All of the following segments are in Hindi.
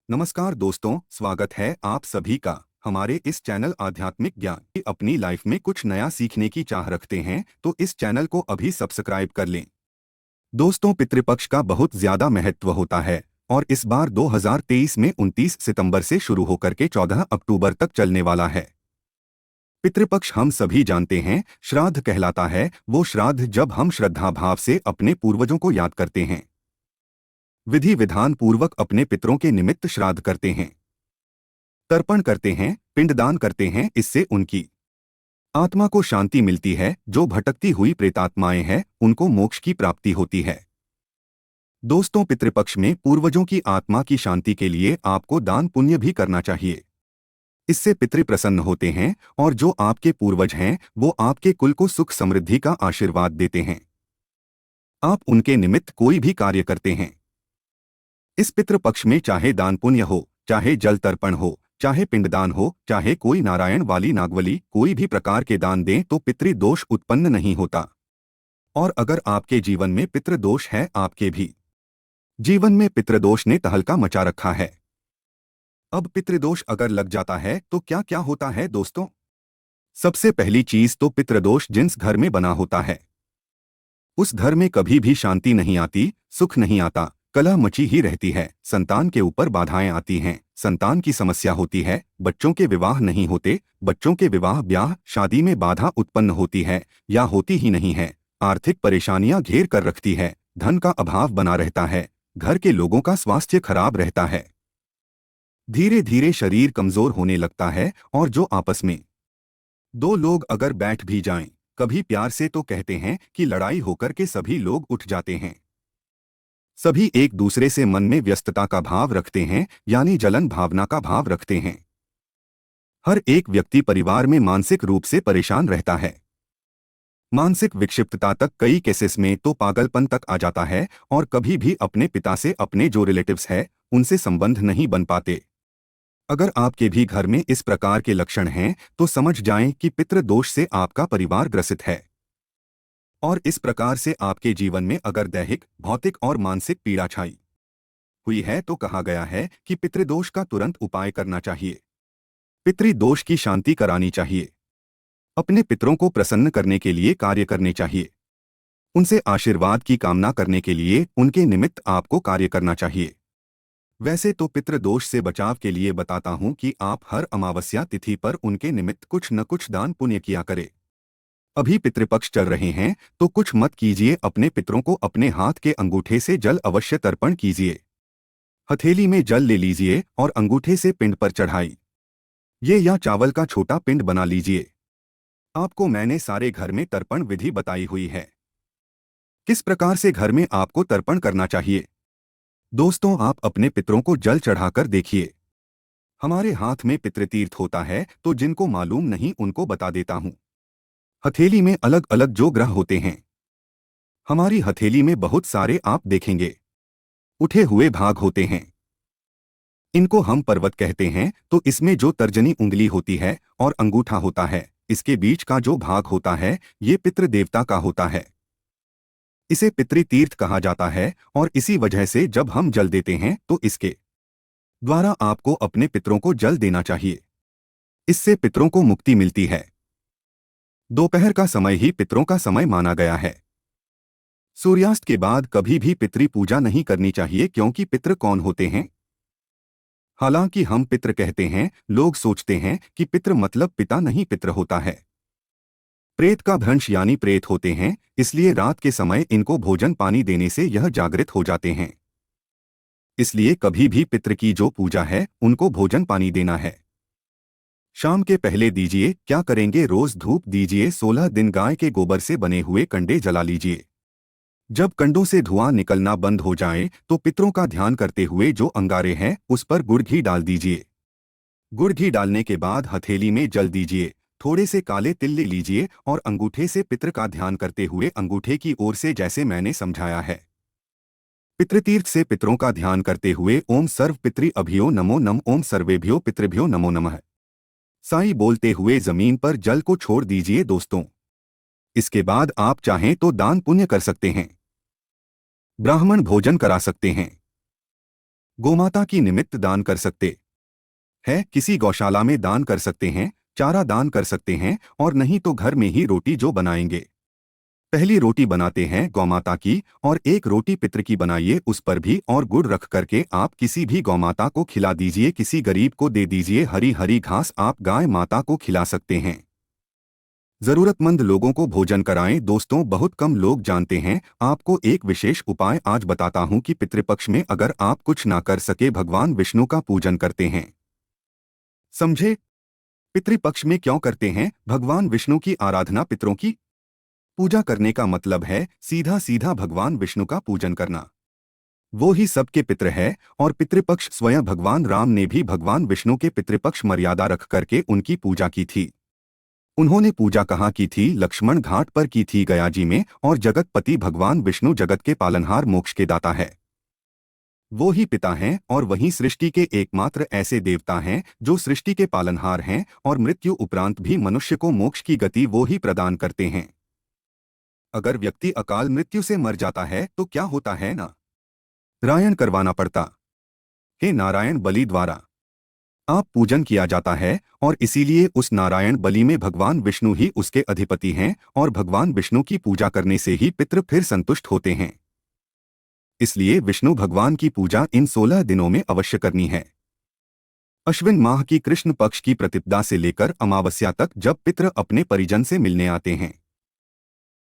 नमस्कार दोस्तों, स्वागत है आप सभी का हमारे इस चैनल आध्यात्मिक ज्ञान की। अपनी लाइफ में कुछ नया सीखने की चाह रखते हैं तो इस चैनल को अभी सब्सक्राइब कर लें। दोस्तों, पितृपक्ष का बहुत ज्यादा महत्व होता है और इस बार 2023 में 29 सितंबर से शुरू होकर के 14 अक्टूबर तक चलने वाला है। पितृपक्ष हम सभी जानते हैं, श्राद्ध कहलाता है वो श्राद्ध जब हम श्रद्धा भाव से अपने पूर्वजों को याद करते हैं, विधि विधान पूर्वक अपने पितरों के निमित्त श्राद्ध करते हैं, तर्पण करते हैं, पिंडदान करते हैं। इससे उनकी आत्मा को शांति मिलती है। जो भटकती हुई प्रेतात्माएं हैं उनको मोक्ष की प्राप्ति होती है। दोस्तों, पितृपक्ष में पूर्वजों की आत्मा की शांति के लिए आपको दान पुण्य भी करना चाहिए। इससे पितृ प्रसन्न होते हैं और जो आपके पूर्वज हैं वो आपके कुल को सुख समृद्धि का आशीर्वाद देते हैं। आप उनके निमित्त कोई भी कार्य करते हैं, इस पितृपक्ष में चाहे दान पुण्य हो, चाहे जल तर्पण हो, चाहे पिंडदान हो, चाहे कोई नारायण वाली नागवली कोई भी प्रकार के दान दें तो पितृदोष उत्पन्न नहीं होता। और अगर आपके जीवन में पितृदोष है, आपके भी जीवन में पितृदोष ने तहलका मचा रखा है। अब पितृदोष अगर लग जाता है तो क्या क्या होता है दोस्तों? सबसे पहली चीज तो पितृदोष जिस घर में बना होता है उस घर में कभी भी शांति नहीं आती, सुख नहीं आता, कलह मची ही रहती है। संतान के ऊपर बाधाएं आती हैं, संतान की समस्या होती है, बच्चों के विवाह नहीं होते, बच्चों के विवाह ब्याह शादी में बाधा उत्पन्न होती है या होती ही नहीं है। आर्थिक परेशानियां घेर कर रखती है, धन का अभाव बना रहता है, घर के लोगों का स्वास्थ्य खराब रहता है, धीरे धीरे शरीर कमजोर होने लगता है। और जो आपस में दो लोग अगर बैठ भी जाएं, कभी प्यार से तो कहते हैं कि लड़ाई होकर के सभी लोग उठ जाते हैं। सभी एक दूसरे से मन में व्यस्तता का भाव रखते हैं, यानी जलन भावना का भाव रखते हैं। हर एक व्यक्ति परिवार में मानसिक रूप से परेशान रहता है। मानसिक विक्षिप्तता तक कई केसेस में तो पागलपन तक आ जाता है और कभी भी अपने पिता से अपने जो रिलेटिव्स हैं उनसे संबंध नहीं बन पाते। अगर आपके भी घर में इस प्रकार के लक्षण हैं तो समझ जाएं कि पितृदोष से आपका परिवार ग्रसित है। और इस प्रकार से आपके जीवन में अगर दैहिक, भौतिक और मानसिक पीड़ा छाई हुई है तो कहा गया है कि पितृदोष का तुरंत उपाय करना चाहिए, पितृदोष की शांति करानी चाहिए, अपने पितरों को प्रसन्न करने के लिए कार्य करने चाहिए, उनसे आशीर्वाद की कामना करने के लिए उनके निमित्त आपको कार्य करना चाहिए। वैसे तो पितृदोष से बचाव के लिए बताता हूं कि आप हर अमावस्या तिथि पर उनके निमित्त कुछ न कुछ दान पुण्य किया करें। अभी पितृपक्ष चल रहे हैं तो कुछ मत कीजिए, अपने पितरों को अपने हाथ के अंगूठे से जल अवश्य तर्पण कीजिए। हथेली में जल ले लीजिए और अंगूठे से पिंड पर चढ़ाई ये या चावल का छोटा पिंड बना लीजिए। आपको मैंने सारे घर में तर्पण विधि बताई हुई है, किस प्रकार से घर में आपको तर्पण करना चाहिए। दोस्तों, आप अपने पितरों को जल चढ़ाकर देखिए। हमारे हाथ में पितृतीर्थ होता है तो जिनको मालूम नहीं उनको बता देता हूं। हथेली में अलग अलग जो ग्रह होते हैं, हमारी हथेली में बहुत सारे आप देखेंगे उठे हुए भाग होते हैं। इनको हम पर्वत कहते हैं। तो इसमें जो तर्जनी उंगली होती है और अंगूठा होता है, इसके बीच का जो भाग होता है ये पितृ देवता का होता है। इसे पितृतीर्थ कहा जाता है और इसी वजह से जब हम जल देते हैं तो इसके द्वारा आपको अपने पितरों को जल देना चाहिए। इससे पितरों को मुक्ति मिलती है। दोपहर का समय ही पितरों का समय माना गया है। सूर्यास्त के बाद कभी भी पितृ पूजा नहीं करनी चाहिए, क्योंकि पितृ कौन होते हैं? हालांकि हम पितृ कहते हैं, लोग सोचते हैं कि पितृ मतलब पिता नहीं, पितृ होता है प्रेत का भ्रंश, यानी प्रेत होते हैं। इसलिए रात के समय इनको भोजन पानी देने से यह जागृत हो जाते हैं। इसलिए कभी भी पितृ की जो पूजा है उनको भोजन पानी देना है। शाम के पहले दीजिए। क्या करेंगे? रोज धूप दीजिए। 16 दिन गाय के गोबर से बने हुए कंडे जला लीजिए। जब कंडों से धुआं निकलना बंद हो जाए तो पितरों का ध्यान करते हुए जो अंगारे हैं उस पर गुड़ घी डाल दीजिए। गुड़ घी डालने के बाद हथेली में जल दीजिए। थोड़े से काले तिल ले लीजिए और अंगूठे से पितृ का ध्यान करते हुए अंगूठे की ओर से जैसे मैंने समझाया है पितृतीर्थ से पितरों का ध्यान करते हुए ओम सर्व पितृ अभियो नमो नम, ओम सर्वेभ्यो पितृभ्यो नमो नमः साई बोलते हुए जमीन पर जल को छोड़ दीजिए। दोस्तों, इसके बाद आप चाहें तो दान पुण्य कर सकते हैं, ब्राह्मण भोजन करा सकते हैं। गोमाता की निमित्त दान कर सकते हैं, किसी गौशाला में दान कर सकते हैं, चारा दान कर सकते हैं, और नहीं तो घर में ही रोटी जो बनाएंगे। पहली रोटी बनाते हैं गौमाता की, और एक रोटी पितृ की बनाइए, उस पर भी और गुड़ रख करके आप किसी भी गौमाता को खिला दीजिए, किसी गरीब को दे दीजिए। हरी हरी घास आप गाय माता को खिला सकते हैं। जरूरतमंद लोगों को भोजन कराएं। दोस्तों, बहुत कम लोग जानते हैं, आपको एक विशेष उपाय आज बताता हूं कि पितृपक्ष में अगर आप कुछ ना कर सके, भगवान विष्णु का पूजन करते हैं। समझे? पितृपक्ष में क्यों करते हैं भगवान विष्णु की आराधना? पितरों की पूजा करने का मतलब है सीधा सीधा भगवान विष्णु का पूजन करना। वो ही सबके पितृ है, और पितृपक्ष स्वयं भगवान राम ने भी भगवान विष्णु के पितृपक्ष मर्यादा रख करके उनकी पूजा की थी। उन्होंने पूजा कहाँ की थी? लक्ष्मण घाट पर की थी, गया जी में। और जगतपति भगवान विष्णु जगत के पालनहार, मोक्ष के दाता है। वो ही पिता हैं, और वही सृष्टि के एकमात्र ऐसे देवता हैं जो सृष्टि के पालनहार हैं, और मृत्यु उपरांत भी मनुष्य को मोक्ष की गति वो ही प्रदान करते हैं। अगर व्यक्ति अकाल मृत्यु से मर जाता है तो क्या होता है ना? नारायण करवाना पड़ता है। नारायण बलि द्वारा आप पूजन किया जाता है, और इसीलिए उस नारायण बलि में भगवान विष्णु ही उसके अधिपति हैं, और भगवान विष्णु की पूजा करने से ही पितृ फिर संतुष्ट होते हैं। इसलिए विष्णु भगवान की पूजा इन 16 दिनों में अवश्य करनी है। अश्विन माह की कृष्ण पक्ष की प्रतिपदा से लेकर अमावस्या तक, जब पितृ अपने परिजन से मिलने आते हैं,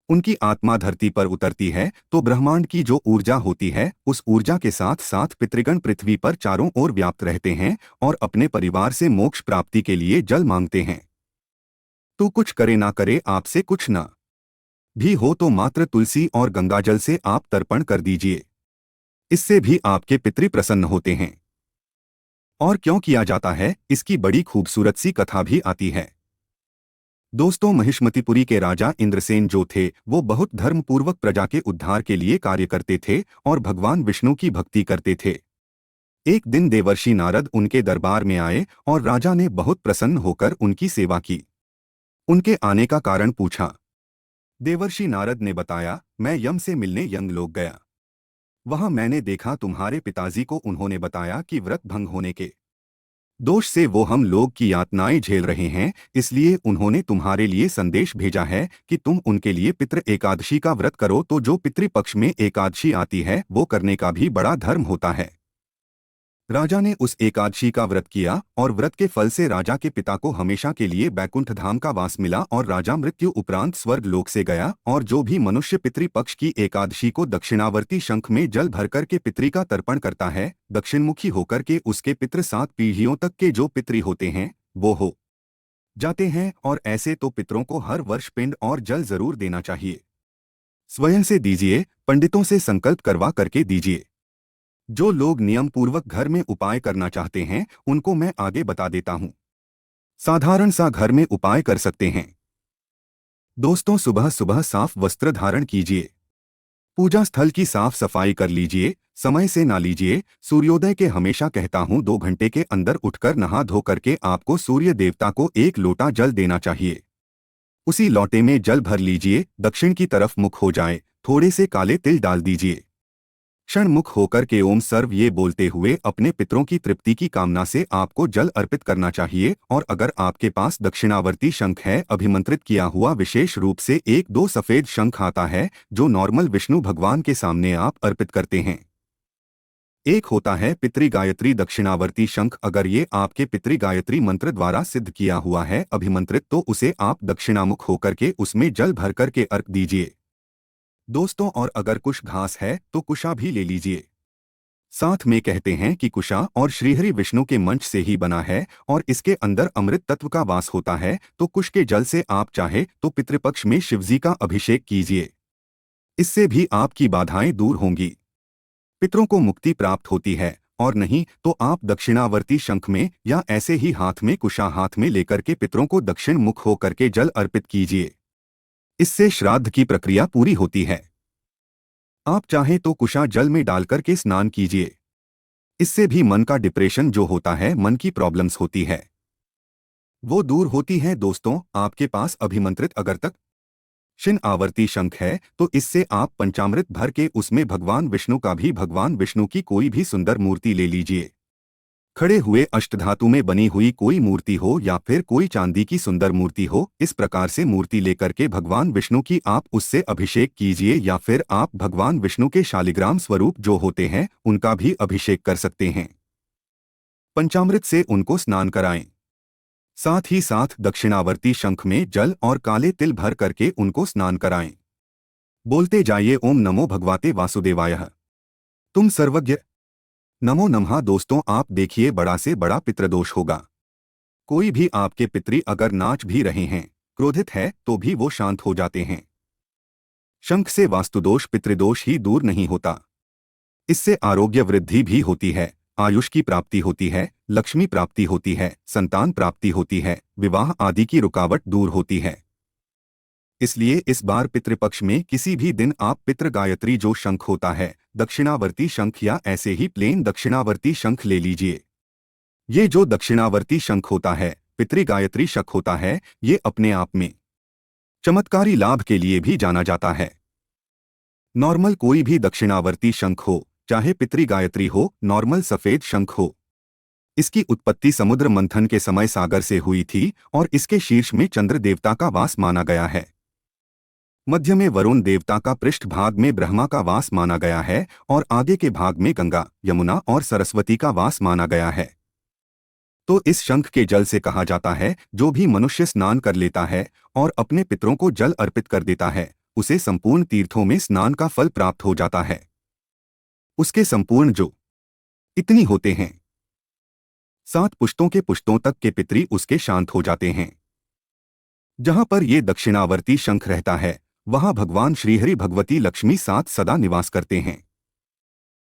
उनकी आत्मा धरती पर उतरती है, तो ब्रह्मांड की जो ऊर्जा होती है, उस ऊर्जा के साथ साथ पितृगण पृथ्वी पर चारों ओर व्याप्त रहते हैं, और अपने परिवार से मोक्ष प्राप्ति के लिए जल मांगते हैं। तू कुछ करे ना करे, आपसे कुछ ना भी हो तो मात्र तुलसी और गंगाजल से आप तर्पण कर दीजिए। इससे भी आपके पितृ प्रसन्न होते हैं। और क्यों किया जाता है, इसकी बड़ी खूबसूरत सी कथा भी आती है। दोस्तों, महिष्मतिपुरी के राजा इंद्रसेन जो थे, वो बहुत धर्मपूर्वक प्रजा के उद्धार के लिए कार्य करते थे और भगवान विष्णु की भक्ति करते थे। एक दिन देवर्षि नारद उनके दरबार में आए, और राजा ने बहुत प्रसन्न होकर उनकी सेवा की। उनके आने का कारण पूछा। देवर्षि नारद ने बताया, मैं यम से मिलने यमलोक गया। वहां मैंने देखा तुम्हारे पिताजी को। उन्होंने बताया कि व्रत भंग होने के दोष से वो हम लोग की यातनाएं झेल रहे हैं, इसलिए उन्होंने तुम्हारे लिए संदेश भेजा है कि तुम उनके लिए पितृ एकादशी का व्रत करो। तो जो पितृपक्ष में एकादशी आती है, वो करने का भी बड़ा धर्म होता है। राजा ने उस एकादशी का व्रत किया, और व्रत के फल से राजा के पिता को हमेशा के लिए बैकुंठ धाम का वास मिला, और राजा मृत्यु उपरांत स्वर्ग लोक से गया। और जो भी मनुष्य पितृपक्ष की एकादशी को दक्षिणावर्ती शंख में जल भरकर के पितृ का तर्पण करता है, दक्षिणमुखी होकर के, उसके पितृ 7 पीढ़ियों तक के जो पितृ होते हैं, वो हो जाते हैं। और ऐसे तो पितरों को हर वर्ष पिंड और जल जरूर देना चाहिए। स्वयं से दीजिए, पंडितों से संकल्प करवा करके दीजिए। जो लोग नियम पूर्वक घर में उपाय करना चाहते हैं, उनको मैं आगे बता देता हूं। साधारण सा घर में उपाय कर सकते हैं। दोस्तों, सुबह सुबह साफ वस्त्र धारण कीजिए। पूजा स्थल की साफ सफाई कर लीजिए। समय से ना लीजिए। सूर्योदय के हमेशा कहता हूं 2 घंटे के अंदर उठकर नहा धो करके आपको सूर्य देवता को 1 लोटा जल देना चाहिए। उसी लोटे में जल भर लीजिए, दक्षिण की तरफ मुख हो जाए, थोड़े से काले तिल डाल दीजिए। क्षण मुख होकर के ओम सर्व ये बोलते हुए अपने पितरों की तृप्ति की कामना से आपको जल अर्पित करना चाहिए। और अगर आपके पास दक्षिणावर्ती शंख है, अभिमंत्रित किया हुआ, विशेष रूप से 1-2 सफेद शंख आता है, जो नॉर्मल विष्णु भगवान के सामने आप अर्पित करते हैं। एक होता है पितृ गायत्री दक्षिणावर्ती शंख। अगर ये आपके पितृ गायत्री मंत्र द्वारा सिद्ध किया हुआ है, अभिमंत्रित, तो उसे आप दक्षिणामुख होकर के उसमें जल भर करके अर्घ दीजिए। दोस्तों, और अगर कुश घास है तो कुशा भी ले लीजिए। साथ में कहते हैं कि कुशा और श्रीहरि विष्णु के मंच से ही बना है, और इसके अंदर अमृत तत्व का वास होता है। तो कुश के जल से आप चाहे तो पितृपक्ष में शिवजी का अभिषेक कीजिए। इससे भी आपकी बाधाएं दूर होंगी, पितरों को मुक्ति प्राप्त होती है। और नहीं तो आप दक्षिणावर्ती शंख में या ऐसे ही हाथ में कुशा हाथ में लेकर के पितरों को दक्षिण मुख होकर के जल अर्पित कीजिए। इससे श्राद्ध की प्रक्रिया पूरी होती है। आप चाहें तो कुशा जल में डालकर के स्नान कीजिए। इससे भी मन का डिप्रेशन जो होता है, मन की प्रॉब्लम्स होती है, वो दूर होती है। दोस्तों, आपके पास अभिमंत्रित अगर तक शिन आवर्ती शंख है तो इससे आप पंचामृत भर के उसमें भगवान विष्णु का भी भगवान विष्णु की कोई भी सुंदर मूर्ति ले लीजिए। खड़े हुए अष्टधातु में बनी हुई कोई मूर्ति हो या फिर कोई चांदी की सुंदर मूर्ति हो, इस प्रकार से मूर्ति लेकर के भगवान विष्णु की आप उससे अभिषेक कीजिए या फिर आप भगवान विष्णु के शालिग्राम स्वरूप जो होते हैं उनका भी अभिषेक कर सकते हैं। पंचामृत से उनको स्नान कराएं। साथ ही साथ दक्षिणावर्ती शंख में जल और काले तिल भर करके उनको स्नान कराएं। बोलते जाइए ओम नमो भगवते वासुदेवाय। तुम सर्वज्ञ। नमो नमः। दोस्तों आप देखिए बड़ा से बड़ा पितृदोष होगा। कोई भी आपके पितृ अगर नाच भी रहे हैं, क्रोधित है तो भी वो शांत हो जाते हैं। शंख से वास्तुदोष पितृदोष ही दूर नहीं होता, इससे आरोग्य वृद्धि भी होती है, आयुष की प्राप्ति होती है, लक्ष्मी प्राप्ति होती है, संतान प्राप्ति होती है, विवाह आदि की रुकावट दूर होती है। इसलिए इस बार पितृपक्ष में किसी भी दिन आप पितृ गायत्री जो शंख होता है, दक्षिणावर्ती शंख या ऐसे ही प्लेन दक्षिणावर्ती शंख ले लीजिए। ये जो दक्षिणावर्ती शंख होता है, पितृ गायत्री शंख होता है, ये अपने आप में चमत्कारी लाभ के लिए भी जाना जाता है। नॉर्मल कोई भी दक्षिणावर्ती शंख हो, चाहे पितृ गायत्री हो, नॉर्मल सफेद शंख हो, इसकी उत्पत्ति समुद्र मंथन के समय सागर से हुई थी और इसके शीर्ष में चंद्र देवता का वास माना गया है। मध्य में वरुण देवता का, पृष्ठ भाग में ब्रह्मा का वास माना गया है और आगे के भाग में गंगा, यमुना और सरस्वती का वास माना गया है। तो इस शंख के जल से कहा जाता है, जो भी मनुष्य स्नान कर लेता है और अपने पितरों को जल अर्पित कर देता है, उसे संपूर्ण तीर्थों में स्नान का फल प्राप्त हो जाता है। उसके संपूर्ण जो इतनी होते हैं, 7 पुश्तों के पुश्तों तक के पितरी उसके शांत हो जाते हैं। जहां पर ये दक्षिणावर्ती शंख रहता है, वहां भगवान श्रीहरि भगवती लक्ष्मी साथ सदा निवास करते हैं।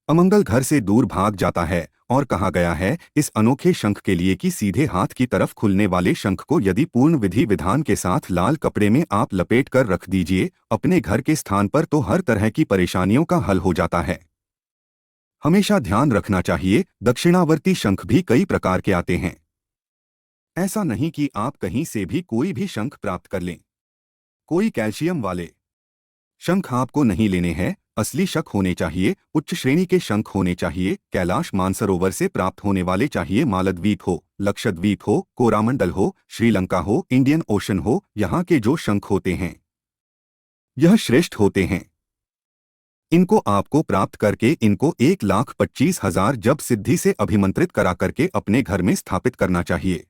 अमंगल घर से दूर भाग जाता है और कहा गया है इस अनोखे शंख के लिए कि सीधे हाथ की तरफ खुलने वाले शंख को यदि पूर्ण विधि विधान के साथ लाल कपड़े में आप लपेट कर रख दीजिए अपने घर के स्थान पर, तो हर तरह की परेशानियों का हल हो जाता है। हमेशा ध्यान रखना चाहिए, दक्षिणावर्ती शंख भी कई प्रकार के आते हैं। ऐसा नहीं कि आप कहीं से भी कोई भी शंख प्राप्त कर लें। कोई कैल्शियम वाले शंख आपको नहीं लेने हैं, असली शंख होने चाहिए, उच्च श्रेणी के शंख होने चाहिए, कैलाश मानसरोवर से प्राप्त होने वाले चाहिए, मालद्वीप हो, लक्षद्वीप हो, कोरामंडल हो, श्रीलंका हो, इंडियन ओशन हो, यहाँ के जो शंख होते हैं यह श्रेष्ठ होते हैं। इनको आपको प्राप्त करके इनको 1,25,000 जब सिद्धि से अभिमंत्रित करा करके अपने घर में स्थापित करना चाहिए।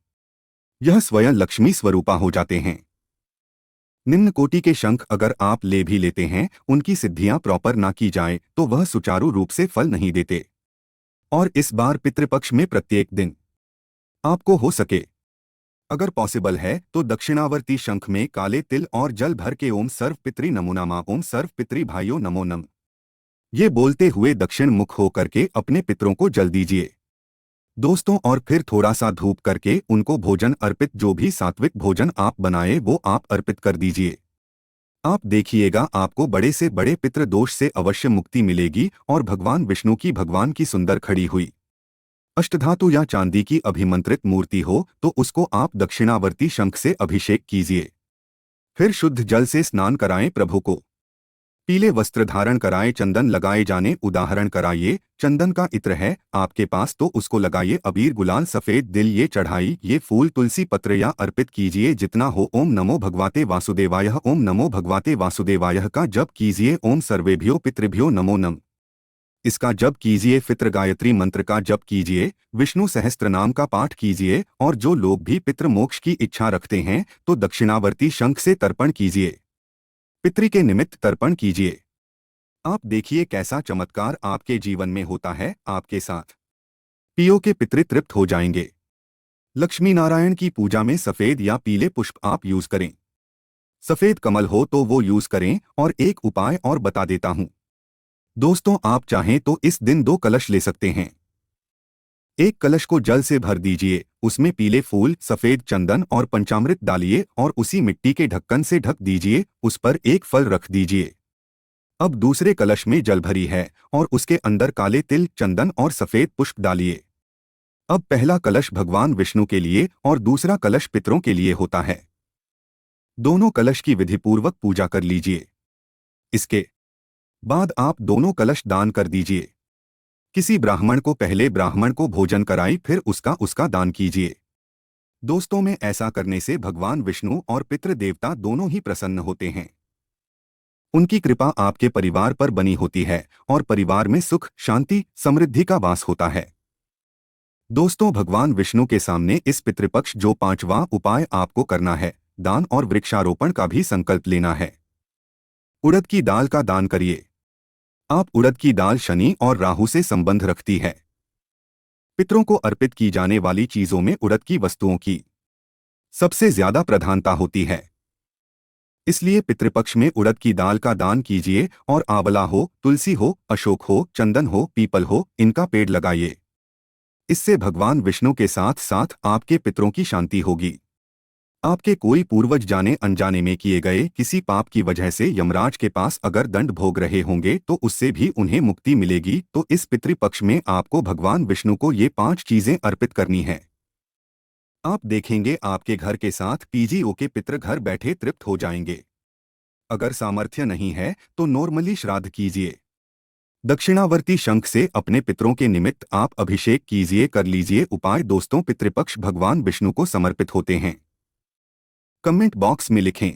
यह स्वयं लक्ष्मी स्वरूपा हो जाते हैं। निम्न कोटि के शंख अगर आप ले भी लेते हैं, उनकी सिद्धियां प्रॉपर ना की जाए तो वह सुचारू रूप से फल नहीं देते। और इस बार पितृपक्ष में प्रत्येक दिन आपको हो सके अगर पॉसिबल है तो दक्षिणावर्ती शंख में काले तिल और जल भर के ओम सर्व पितृ नमो नमः, ओम सर्व पितृ भाइयों नमो नमः ये बोलते हुए दक्षिण मुख हो करके अपने पितरों को जल दीजिए दोस्तों, और फिर थोड़ा सा धूप करके उनको भोजन अर्पित, जो भी सात्विक भोजन आप बनाए वो आप अर्पित कर दीजिए। आप देखिएगा आपको बड़े से बड़े पितृ दोष से अवश्य मुक्ति मिलेगी और भगवान विष्णु की भगवान की सुंदर खड़ी हुई अष्टधातु या चांदी की अभिमंत्रित मूर्ति हो तो उसको आप दक्षिणावर्ती शंख से अभिषेक कीजिए। फिर शुद्ध जल से स्नान कराएं, प्रभु को पीले वस्त्र धारण कराए, चंदन लगाए जाने उदाहरण कराइए। चंदन का इत्र है आपके पास तो उसको लगाइए, अबीर गुलाल सफेद दिल ये चढ़ाई, ये फूल तुलसी पत्र या अर्पित कीजिए जितना हो। ओम नमो भगवते वासुदेवाय, ओम नमो भगवते वासुदेवाय का जप कीजिए। ओम सर्वेभ्यो पितृभ्यो नमो नम इसका जप कीजिए। पितृ गायत्री मंत्र का जप कीजिए। विष्णु सहस्त्र नाम का पाठ कीजिए। और जो लोग भी पितृ मोक्ष की इच्छा रखते हैं तो दक्षिणावर्ती शंख से तर्पण कीजिए, पितृ के निमित्त तर्पण कीजिए। आप देखिए कैसा चमत्कार आपके जीवन में होता है आपके साथ। पियो के पितृ तृप्त हो जाएंगे। लक्ष्मी नारायण की पूजा में सफेद या पीले पुष्प आप यूज करें। सफेद कमल हो तो वो यूज करें। और एक उपाय और बता देता हूं दोस्तों, आप चाहें तो इस दिन 2 कलश ले सकते हैं। एक कलश को जल से भर दीजिए, उसमें पीले फूल, सफेद चंदन और पंचामृत डालिए और उसी मिट्टी के ढक्कन से ढक दीजिए। उस पर एक फल रख दीजिए। अब दूसरे कलश में जल भरी है और उसके अंदर काले तिल, चंदन और सफेद पुष्प डालिए। अब पहला कलश भगवान विष्णु के लिए और दूसरा कलश पितरों के लिए होता है। दोनों कलश की विधिपूर्वक पूजा कर लीजिए। इसके बाद आप दोनों कलश दान कर दीजिए। किसी ब्राह्मण को पहले ब्राह्मण को भोजन कराई, फिर उसका उसका दान कीजिए। दोस्तों में ऐसा करने से भगवान विष्णु और पितृ देवता दोनों ही प्रसन्न होते हैं। उनकी कृपा आपके परिवार पर बनी होती है और परिवार में सुख, शांति, समृद्धि का वास होता है। दोस्तों, भगवान विष्णु के सामने इस पितृपक्ष जो 5वां उपाय आपको करना है, दान और वृक्षारोपण का भी संकल्प लेना है। उड़द की दाल का दान करिए। आप उड़द की दाल शनि और राहु से संबंध रखती है। पितरों को अर्पित की जाने वाली चीजों में उड़द की वस्तुओं की सबसे ज्यादा प्रधानता होती है। इसलिए पितृपक्ष में उड़द की दाल का दान कीजिए और आंवला हो, तुलसी हो, अशोक हो, चंदन हो, पीपल हो, इनका पेड़ लगाइए। इससे भगवान विष्णु के साथ साथ आपके पितरों की शांति होगी। आपके कोई पूर्वज जाने अनजाने में किए गए किसी पाप की वजह से यमराज के पास अगर दंड भोग रहे होंगे तो उससे भी उन्हें मुक्ति मिलेगी। तो इस पितृपक्ष में आपको भगवान विष्णु को ये 5 चीजें अर्पित करनी है। आप देखेंगे आपके घर के साथ पीजीओ के पितृ घर बैठे तृप्त हो जाएंगे। अगर सामर्थ्य नहीं है तो नॉर्मली श्राद्ध कीजिए। दक्षिणावर्ती शंख से अपने पितरों के निमित्त आप अभिषेक कीजिए, कर लीजिए उपाय। दोस्तों, पितृपक्ष भगवान विष्णु को समर्पित होते हैं। कमेंट बॉक्स में लिखें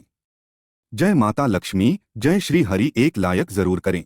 जय माता लक्ष्मी, जय श्री हरि, एक लायक जरूर करें।